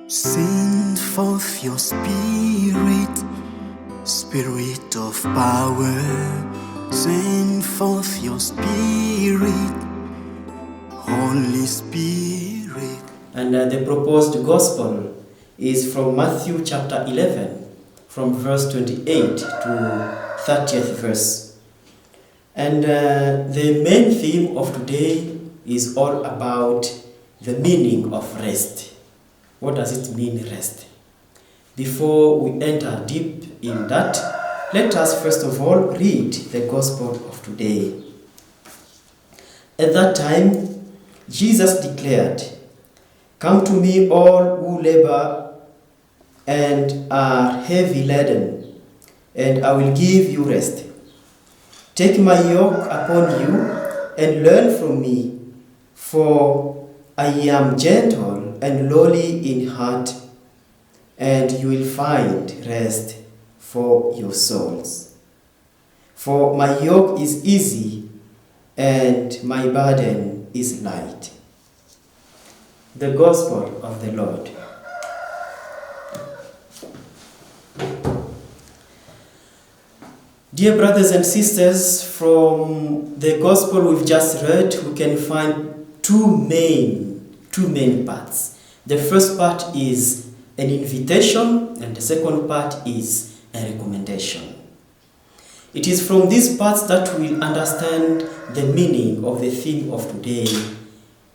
Send forth your spirit, spirit of power. Send forth your spirit, Holy Spirit. And the proposed gospel is from Matthew chapter 11, from verse 28 to 30th verse. And the main theme of today is all about the meaning of rest. What does it mean, rest? Before we enter deep in that, let us first of all read the gospel of today. At that time, Jesus declared, "Come to me all who labor and are heavy laden, and I will give you rest. Take my yoke upon you and learn from me, for I am gentle and lowly in heart, and you will find rest for your souls. For my yoke is easy and my burden is light." The Gospel of the Lord. Dear brothers and sisters, from the Gospel we've just read, we can find two main parts. The first part is an invitation, and the second part is a recommendation. It is from these parts that we'll understand the meaning of the theme of today,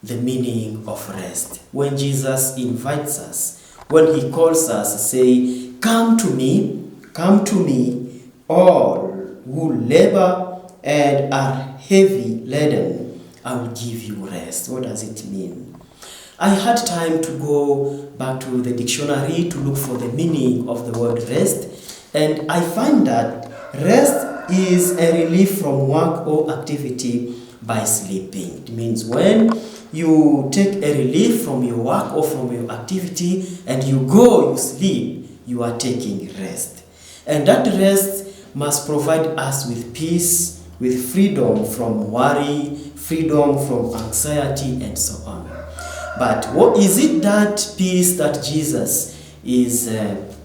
the meaning of rest. When Jesus invites us, when he calls us, say, come to me, all who labor and are heavy laden, I will give you rest. What does it mean? I had time to go back to the dictionary to look for the meaning of the word rest, and I find that rest is a relief from work or activity by sleeping. It means when you take a relief from your work or from your activity and you sleep, you are taking rest. And that rest must provide us with peace, with freedom from worry, freedom from anxiety, and so on. But what is it, that peace that Jesus is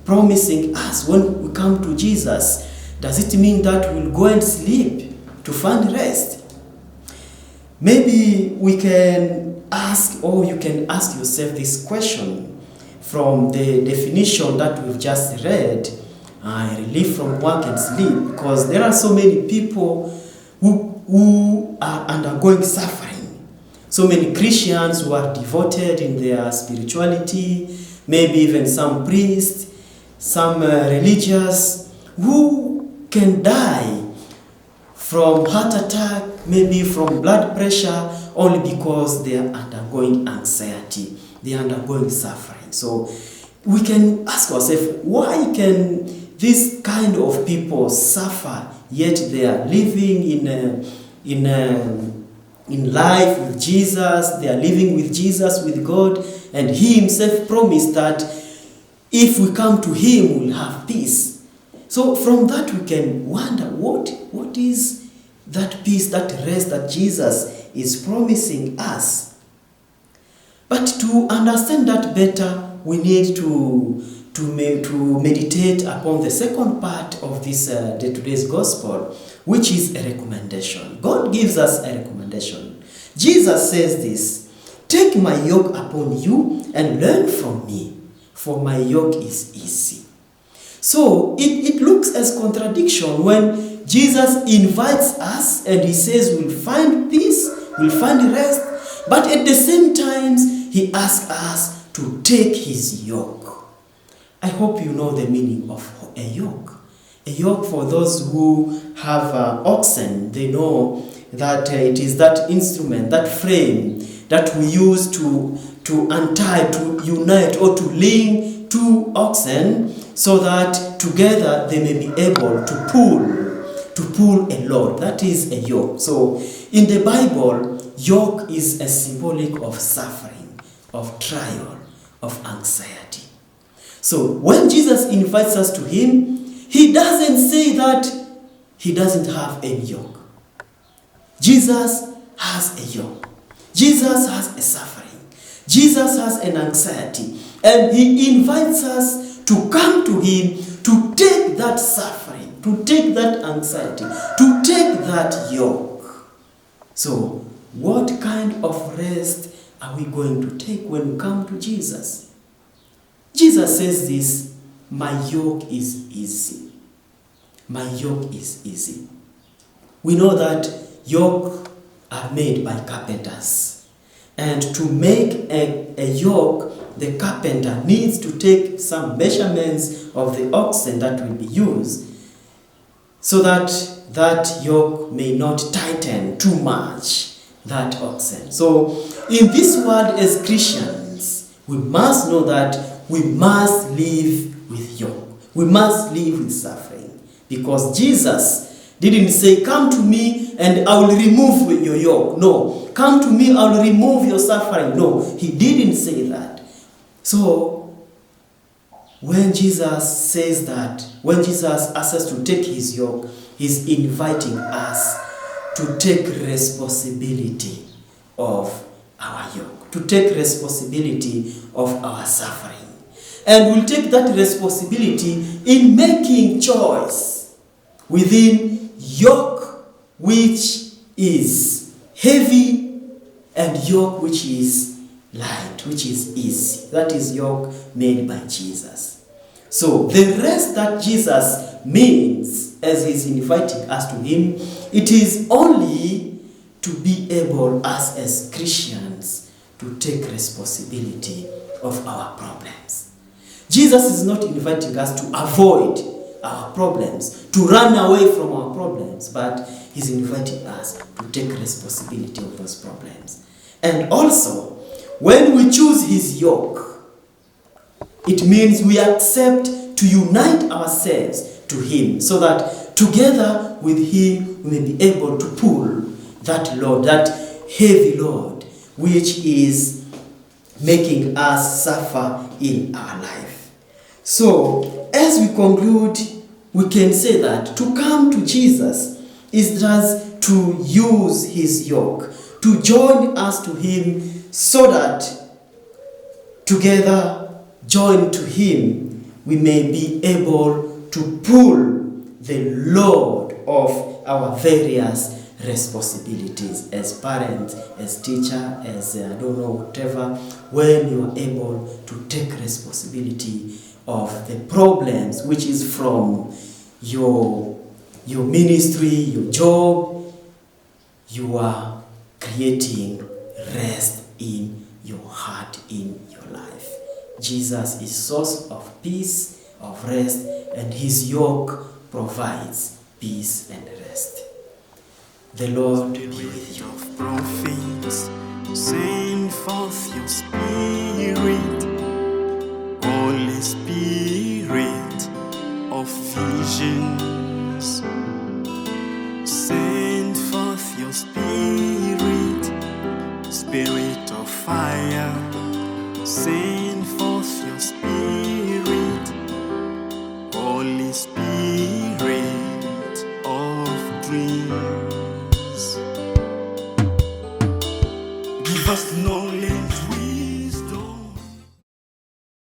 promising us when we come to Jesus? Does it mean that we'll go and sleep to find rest? Maybe we can ask, or you can ask yourself this question from the definition that we've just read, relief from work and sleep, because there are so many people who are undergoing suffering. So many Christians who are devoted in their spirituality, maybe even some priests, some religious, who can die from heart attack, maybe from blood pressure, only because they are undergoing anxiety, they are undergoing suffering. So we can ask ourselves, why can this kind of people suffer, yet they are living in life with Jesus, they are living with Jesus, with God, and he himself promised that if we come to him, we'll have peace. So from that we can wonder, what is that peace, that rest that Jesus is promising us? But to understand that better, we need to meditate upon the second part of this today's gospel, which is a recommendation. God gives us a recommendation. Jesus says this, "Take my yoke upon you and learn from me, for my yoke is easy." So it looks as contradiction when Jesus invites us and he says we'll find peace, we'll find rest, but at the same time he asks us to take his yoke. I hope you know the meaning of a yoke. A yoke, for those who have oxen, they know that it is that instrument, that frame that we use to untie, to unite, or to link two oxen so that together they may be able to pull a load. That is a yoke. So in the Bible, yoke is a symbolic of suffering, of trial, of anxiety. So when Jesus invites us to him, he doesn't say that he doesn't have any yoke. Jesus has a yoke. Jesus has a suffering. Jesus has an anxiety. And he invites us to come to him to take that suffering, to take that anxiety, to take that yoke. So, what kind of rest are we going to take when we come to Jesus? Jesus says this, my yoke is easy. My yoke is easy. We know that yoke are made by carpenters. And to make a yoke, the carpenter needs to take some measurements of the oxen that will be used so that that yoke may not tighten too much that oxen. So in this world as Christians, we must know that we must live with yoke. We must live with suffering. Because Jesus didn't say, come to me and I will remove your yoke. No. Come to me, I will remove your suffering. No. He didn't say that. So, when Jesus says that, when Jesus asks us to take his yoke, he's inviting us to take responsibility of our yoke, to take responsibility of our suffering. And we'll take that responsibility in making choice within yoke which is heavy and yoke which is light, which is easy. That is yoke made by Jesus. So the rest that Jesus means as he's inviting us to him, it is only to be able us as Christians to take responsibility of our problems. Jesus is not inviting us to avoid our problems, to run away from our problems, but he's inviting us to take responsibility of those problems. And also, when we choose his yoke, it means we accept to unite ourselves to him so that together with him we may be able to pull that load, that heavy load, which is making us suffer in our life. So, as we conclude, we can say that to come to Jesus is just to use his yoke, to join us to him so that together, joined to him, we may be able to pull the load of our various responsibilities as parents, as teacher, as whatever, when you are able to take responsibility of the problems which is from your ministry, your job, you are creating rest in your heart, in your life. Jesus is source of peace, of rest, and his yoke provides peace and rest. The Lord be with you. Of prophets, send forth your spirit, Holy Spirit of visions. Send forth your spirit, spirit of fire. Send forth your spirit, Holy Spirit.